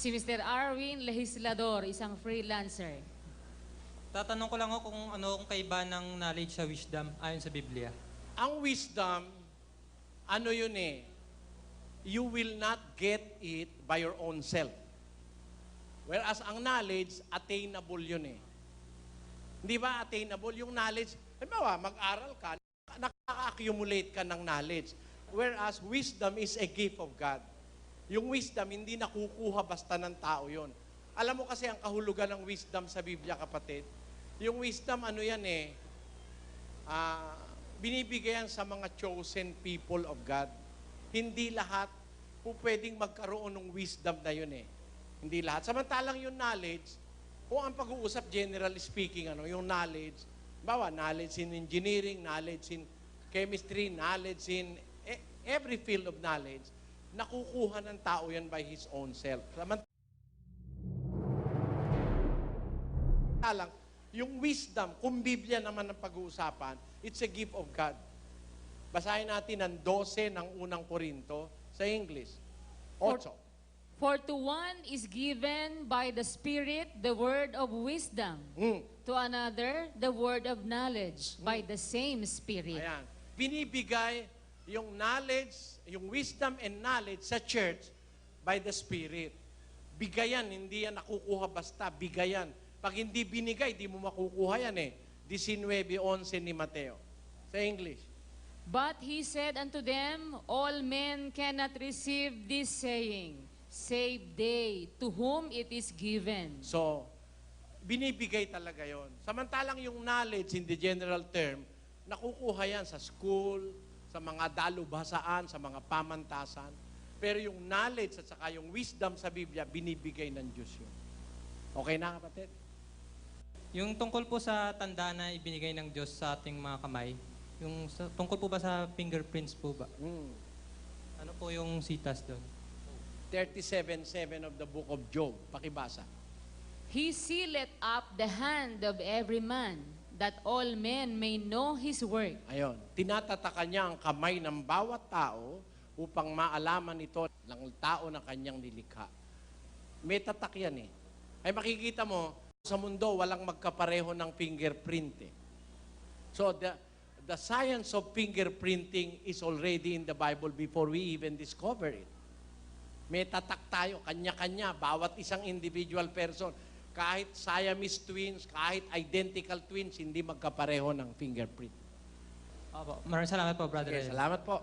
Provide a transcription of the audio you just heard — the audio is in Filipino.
Si Mr. Arwin Legislador, isang freelancer. Tatanong ko lang ako kung ano kung kaiba ng knowledge sa wisdom ayon sa Biblia. Ang wisdom, ano yun eh, you will not get it by your own self. Whereas ang knowledge, attainable yun eh. Hindi ba attainable? Yung knowledge, halimbawa, mag-aral ka, nakaka-accumulate ka ng knowledge. Whereas wisdom is a gift of God. Yung wisdom, hindi nakukuha basta ng tao yon. Alam mo kasi ang kahulugan ng wisdom sa Biblia, kapatid. Yung wisdom, ano yan eh, binibigyan sa mga chosen people of God. Hindi lahat po pwedeng magkaroon ng wisdom na yun eh. Hindi lahat. Samantalang yung knowledge, kung ang pag-uusap, generally speaking, yung knowledge, bawa, knowledge in engineering, knowledge in chemistry, knowledge in every field of knowledge, nakukuha ng tao yan by his own self. Samantalang, yung wisdom, kung Biblia naman ang pag-uusapan, it's a gift of God. Basahin natin ang 12 ng unang Korinto sa English. 8. For to one is given by the Spirit the word of wisdom, to another the word of knowledge by the same Spirit. Ayan. Binibigay yung knowledge, yung wisdom and knowledge sa church by the Spirit. Bigayan, hindi yan nakukuha basta, bigayan. Pag hindi binigay, di mo makukuha yan eh. 19:11 ni Mateo. Sa English. But he said unto them, all men cannot receive this saying, save they to whom it is given. So, binibigay talaga yon. Samantalang yung knowledge in the general term, nakukuha yan sa school, sa mga dalubhasaan, sa mga pamantasan. Pero yung knowledge at saka yung wisdom sa Biblia, binibigay ng Diyos yun. Okay na, kapatid? Yung tungkol po sa tanda na ibinigay ng Diyos sa ating mga kamay, yung tungkol po ba sa fingerprints po ba? Ano po yung sitas doon? 37:7 of the book of Job. Pakibasa. He sealeth up the hand of every man, that all men may know his work. Ayon. Tinatataka niya ang kamay ng bawat tao upang maalaman ito ng tao na kanyang nilikha. May tatak yan eh. Ay makikita mo, sa mundo, walang magkapareho ng fingerprint eh. So, the science of fingerprinting is already in the Bible before we even discover it. May tatak tayo, kanya-kanya, bawat isang individual person. Kahit Siamese twins, kahit identical twins, hindi magkapareho ng fingerprint. Opo. Maraming salamat po, Brother. Okay, salamat po.